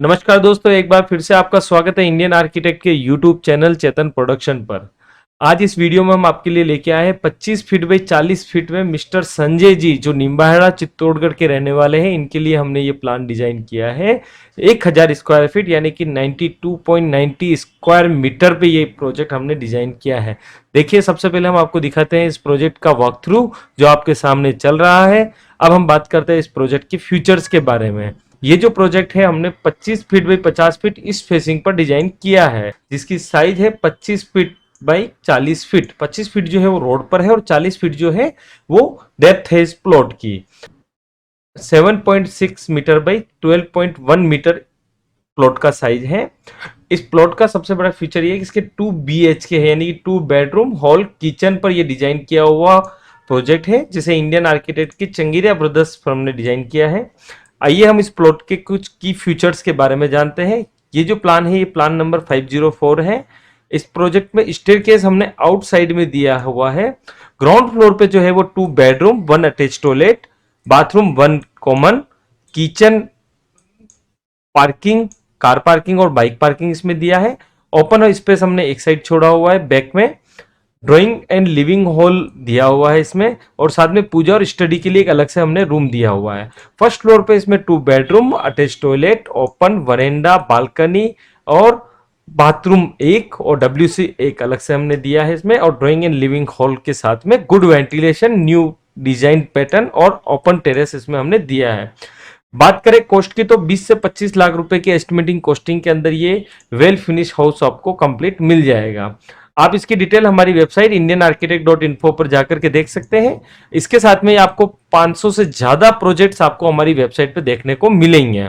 नमस्कार दोस्तों, एक बार फिर से आपका स्वागत है इंडियन आर्किटेक्ट के यूट्यूब चैनल चेतन प्रोडक्शन पर। आज इस वीडियो में हम आपके लिए लेके आए हैं 25 फीट बाई 40 फीट में मिस्टर संजय जी, जो निम्बाहेड़ा चित्तौड़गढ़ के रहने वाले हैं। इनके लिए हमने ये प्लान डिजाइन किया है 1000 स्क्वायर फीट यानी कि 92.90 स्क्वायर मीटर पे ये प्रोजेक्ट हमने डिजाइन किया है। देखिए, सबसे पहले हम आपको दिखाते हैं इस प्रोजेक्ट का वॉक थ्रू जो आपके सामने चल रहा है। अब हम बात करते हैं इस प्रोजेक्ट की फीचर्स के बारे में। ये जो प्रोजेक्ट है हमने 25 फीट बाई 50 फीट इस फेसिंग पर डिजाइन किया है, जिसकी साइज है 25 फीट बाई 40 फीट। 25 फीट जो है वो रोड पर है और 40 फीट जो है वो डेप्थ है इस प्लॉट की। 7.6 मीटर बाई 12.1 मीटर प्लॉट का साइज है। इस प्लॉट का सबसे बड़ा फीचर ये है कि इसके 2 BHK है, यानी कि 2 बेडरूम हॉल किचन पर ये डिजाइन किया हुआ प्रोजेक्ट है, जिसे इंडियन आर्किटेक्ट की चंगीरिया ब्रदर्स फर्म ने डिजाइन किया है। आइए हम इस प्लॉट के कुछ की फीचर्स के बारे में जानते हैं। ये जो प्लान है ये प्लान नंबर 504 है। इस प्रोजेक्ट में स्टेयरकेस हमने आउटसाइड में दिया हुआ है। ग्राउंड फ्लोर पे जो है वो 2 bedroom 1 attach toilet, bathroom 1 common, kitchen, parking, car parking और बाइक पार्किंग इसमें दिया है। ओपन स्पेस हमने एक साइड छोड़ा हुआ है बैक में। ड्राइंग एंड लिविंग हॉल दिया हुआ है इसमें, और साथ में पूजा और स्टडी के लिए एक अलग से हमने रूम दिया हुआ है। फर्स्ट फ्लोर पे इसमें 2 bedroom attach toilet, open verandah, balcony और बाथरूम एक और WC एक अलग से हमने दिया है इसमें, और ड्राइंग एंड लिविंग हॉल के साथ में good ventilation, new design pattern और ओपन टेरेस इसमें हमने दिया है। बात करें कॉस्ट की तो 20 से 25 लाख रुपए की एस्टिमेटिंग कॉस्टिंग के अंदर ये वेल फिनिश हाउस आपको कंप्लीट मिल जाएगा। आप इसकी डिटेल हमारी वेबसाइट indianarchitect.info पर जाकर के देख सकते हैं। इसके साथ में आपको 500 से ज्यादा प्रोजेक्ट्स आपको हमारी वेबसाइट पे देखने को मिलेंगे।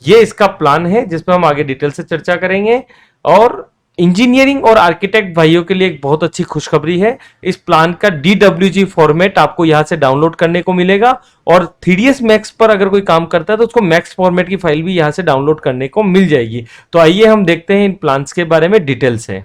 ये इसका प्लान है जिसमें हम आगे डिटेल से चर्चा करेंगे। और इंजीनियरिंग और आर्किटेक्ट भाइयों के लिए एक बहुत अच्छी खुशखबरी है। इस प्लान का DWG फॉर्मेट आपको यहां से डाउनलोड करने को मिलेगा, और 3ds मैक्स पर अगर कोई काम करता है तो उसको मैक्स फॉर्मेट की फाइल भी यहां से डाउनलोड करने को मिल जाएगी। तो आइए हम देखते हैं इन प्लान्स के बारे में डिटेल से।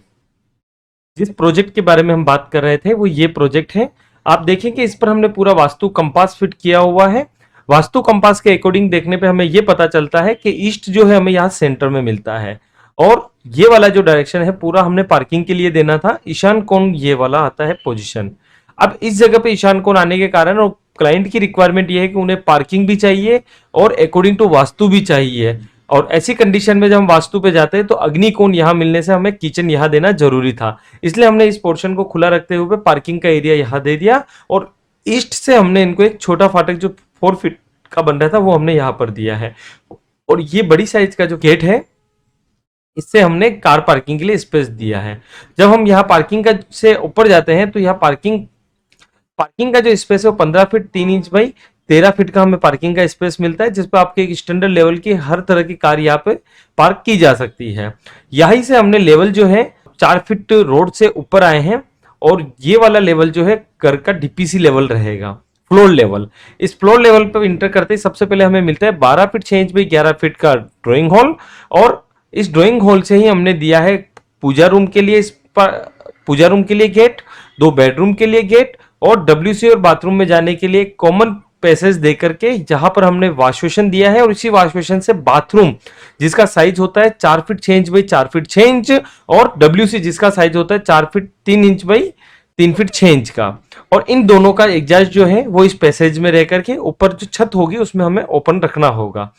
जिस प्रोजेक्ट के बारे में हम बात कर रहे थे वो ये प्रोजेक्ट है। आप देखें कि इस पर हमने पूरा वास्तु कंपास फिट किया हुआ है। वास्तु कंपास के अकॉर्डिंग देखने पे हमें ये पता चलता है कि ईस्ट जो है हमें यहाँ सेंटर में मिलता है, और ये वाला जो डायरेक्शन है पूरा हमने पार्किंग के लिए देना था। ईशान कोण ये वाला आता है पोजीशन। अब इस जगह पे ईशान कोण आने के कारण और क्लाइंट की रिक्वायरमेंट ये है कि उन्हें पार्किंग भी चाहिए और अकॉर्डिंग टू वास्तु भी चाहिए, और ऐसी कंडीशन में जब हम वास्तु पे जाते हैं तो अग्नि कोण यहां मिलने से हमें किचन यहां देना जरूरी था। इसलिए हमने इस पोर्शन को खुला रखते हुए पार्किंग का एरिया यहां दे दिया, और ईस्ट से हमने इनको एक छोटा फाटक जो 4 फीट का बन रहा था वो हमने यहां पर दिया है। और ये बड़ी साइज का जो गेट है इससे हमने कार पार्किंग के लिए स्पेस दिया है। जब हम यहाँ पार्किंग का से ऊपर जाते हैं तो यहाँ पार्किंग पार्किंग का जो स्पेस है वो 15 फीट 3 इंच बाई 13 फीट का हमें पार्किंग का स्पेस मिलता है, जिस पर आपके एक स्टैंडर्ड लेवल की हर तरह की कार यहाँ पे पार्क की जा सकती है। यहीं से हमने लेवल जो है 4 फीट रोड से ऊपर आए हैं, और ये वाला लेवल जो है घर का DPC लेवल रहेगा, फ्लोर लेवल। इस फ्लोर लेवल पर इंटर करते ही सबसे पहले हमें मिलता है 12 फीट 6 इंच बाई 11 फीट का ड्राइंग हॉल, और इस ड्राइंग हॉल से ही हमने दिया है पूजा रूम के लिए पूजा रूम के लिए गेट, 2 बेडरूम के लिए गेट, और WC और बाथरूम में जाने के लिए कॉमन पैसेज दे करके जहां पर हमने वॉश बेसिन दिया है, और इसी वॉश बेसिन से बाथरूम जिसका साइज होता है 4 feet 6 inch by 4 feet 6 inch, और WC जिसका साइज होता है 4 feet 3 inch by 3 feet 6 inch का, और इन दोनों का एग्जॉस्ट जो है वो इस पैसेज में रह करके ऊपर जो छत होगी उसमें हमें ओपन रखना होगा।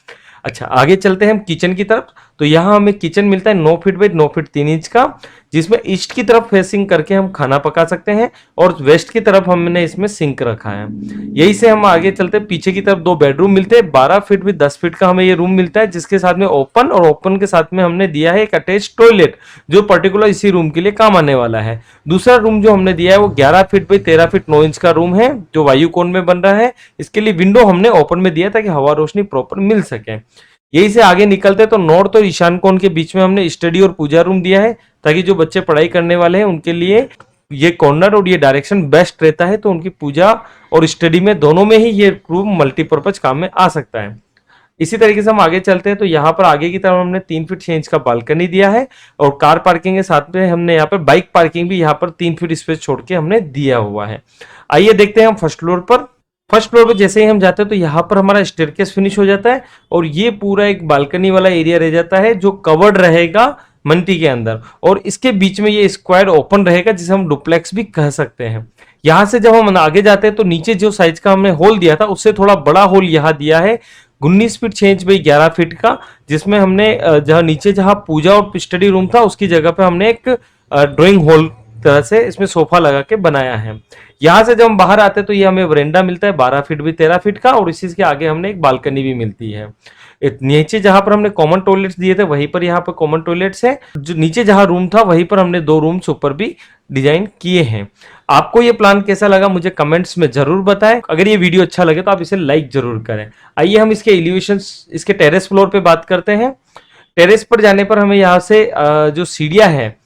अच्छा, आगे चलते हैं हम किचन की तरफ। तो यहाँ हमें किचन मिलता है 9 फीट बाई 9 फीट 3 इंच का, जिसमें ईस्ट की तरफ फेसिंग करके हम खाना पका सकते हैं, और वेस्ट की तरफ हमने इसमें सिंक रखा है। यही से हम आगे चलते हैं, पीछे की तरफ 2 बेडरूम मिलते हैं, 12 फीट बाई 10 फीट का हमें ये रूम मिलता है, जिसके साथ में ओपन, और ओपन के साथ में हमने दिया है एक अटैच टॉयलेट जो पर्टिकुलर इसी रूम के लिए काम आने वाला है। दूसरा रूम जो हमने दिया है वो 11 फीट बाई 13 फीट 9 इंच का रूम है, जो वायु कोण में बन रहा है। इसके लिए विंडो हमने ओपन में दिया ताकि हवा रोशनी प्रॉपर मिल सके। यही से आगे निकलते तो नॉर्थ और ईशान कोण के बीच में हमने स्टडी और पूजा रूम दिया है, ताकि जो बच्चे पढ़ाई करने वाले हैं उनके लिए ये कॉर्नर और ये डायरेक्शन बेस्ट रहता है, तो उनकी पूजा और स्टडी में दोनों में ही ये रूम मल्टीपर्पज काम में आ सकता है। इसी तरीके से हम आगे चलते हैं तो यहाँ पर आगे की तरफ हमने 3 फीट 6 इंच का बालकनी दिया है, और कार पार्किंग के साथ में हमने यहाँ पर बाइक पार्किंग भी यहाँ पर 3 फीट स्पेस छोड़ के हमने दिया हुआ है। आइए देखते हैं हम फर्स्ट फ्लोर पर। फर्स्ट फ्लोर पे जैसे ही हम जाते हैं तो यहाँ पर हमारा स्टेयरकेस फिनिश हो जाता है और ये पूरा एक बालकनी वाला एरिया रह जाता है जो कवर्ड रहेगा मंटी के अंदर, और इसके बीच में ये स्क्वायर ओपन रहेगा जिसे हम डुप्लेक्स भी कह सकते हैं। यहाँ से जब हम आगे जाते हैं तो नीचे जो साइज का हमने होल दिया था उससे थोड़ा बड़ा होल यहाँ दिया है 19 फीट 6 इंच बाई 11 फीट का, जिसमें हमने जहाँ नीचे जहाँ पूजा और स्टडी रूम था उसकी जगह पे हमने एक ड्राइंग हॉल तरह से इसमें सोफा लगा के बनाया है। यहाँ से जब हम बाहर आते हैं तो ये हमें वरेंडा मिलता है 12 फीट भी 13 फीट का, और इसी के आगे हमने एक बालकनी भी मिलती है। नीचे जहां पर हमने कॉमन टॉयलेट्स दिए थे वहीं पर यहाँ पर कॉमन टॉयलेट्स है। जो नीचे जहां रूम था वहीं पर हमने 2 रूम्स ऊपर भी डिजाइन किए हैं। आपको ये प्लान कैसा लगा मुझे कमेंट्स में जरूर बताएं। अगर ये वीडियो अच्छा लगे तो आप इसे लाइक जरूर करें। आइए हम इसके एलिवेशंस, इसके टेरेस फ्लोर पे बात करते हैं। टेरेस पर जाने पर हमें यहाँ से जो सीढ़ियां है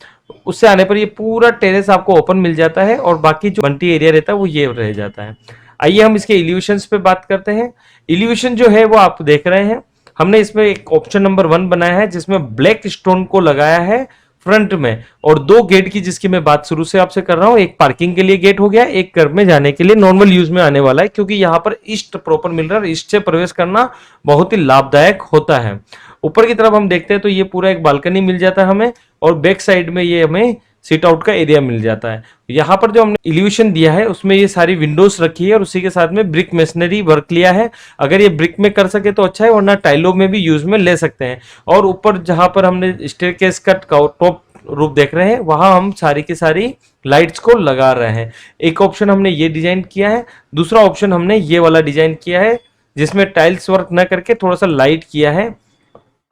उससे आने पर ये पूरा टेरेस आपको ओपन मिल जाता है और बाकी जो बंटी एरिया रहता है वो ये रह जाता है। आइए हम इसके एलिवेशंस पे बात करते हैं। एलिवेशन जो है वो आप देख रहे हैं, हमने इसमें एक ऑप्शन नंबर 1 बनाया है जिसमें ब्लैक स्टोन को लगाया है फ्रंट में, और 2 गेट की जिसकी मैं बात शुरू से आपसे कर रहा हूं। एक पार्किंग के लिए गेट हो गया, एक घर में जाने के लिए नॉर्मल यूज में आने वाला है, क्योंकि यहाँ पर ईस्ट प्रॉपर मिल रहा है, ईस्ट से प्रवेश करना बहुत ही लाभदायक होता है। ऊपर की तरफ हम देखते हैं तो ये पूरा एक बालकनी मिल जाता है हमें, और बैक साइड में ये हमें सीट आउट का एरिया मिल जाता है। यहाँ पर जो हमने एलिवेशन दिया है उसमें ये सारी विंडोज रखी है और उसी के साथ में ब्रिक मेसनरी वर्क लिया है। अगर ये ब्रिक में कर सके तो अच्छा है, वरना टाइलों में भी यूज में ले सकते हैं। और ऊपर जहां पर हमने स्टेयरकेस का टॉप रूप देख रहे हैं वहां हम सारी की सारी लाइट्स को लगा रहे हैं। एक ऑप्शन हमने ये डिजाइन किया है, दूसरा ऑप्शन हमने ये वाला डिजाइन किया है जिसमें टाइल्स वर्क न करके थोड़ा सा लाइट किया है।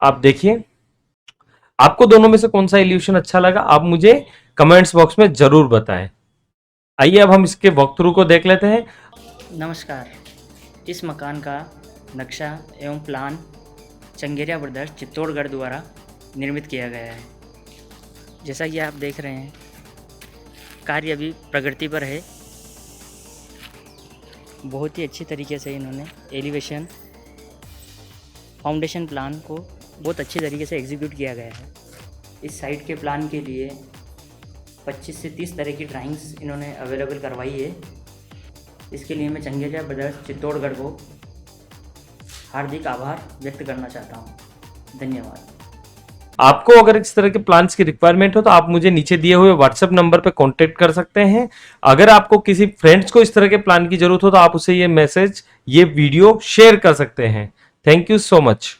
आप देखिए आपको दोनों में से कौन सा एलिवेशन अच्छा लगा आप मुझे कमेंट्स बॉक्स में जरूर बताएं। आइए अब हम इसके वॉक थ्रू को देख लेते हैं। नमस्कार, इस मकान का नक्शा एवं प्लान चंगेरिया ब्रदर्स चित्तौड़गढ़ द्वारा निर्मित किया गया है। जैसा कि आप देख रहे हैं कार्य अभी प्रगति पर है। बहुत ही अच्छी तरीके से इन्होंने एलिवेशन फाउंडेशन प्लान को बहुत अच्छी तरीके से एग्जीक्यूट किया गया है। इस साइट के प्लान के लिए 25 से 30 तरह की ड्राइंग्स इन्होंने अवेलेबल करवाई है। इसके लिए मैं चंगेरिया ब्रदर्स चित्तौड़गढ़ को हार्दिक आभार व्यक्त करना चाहता हूँ। धन्यवाद। आपको अगर इस तरह के प्लान्स की रिक्वायरमेंट हो तो आप मुझे नीचे दिए हुए व्हाट्सएप नंबर पर कांटेक्ट कर सकते हैं। अगर आपको किसी फ्रेंड्स को इस तरह के प्लान की जरूरत हो तो आप उसे ये मैसेज, ये वीडियो शेयर कर सकते हैं। Thank you so much.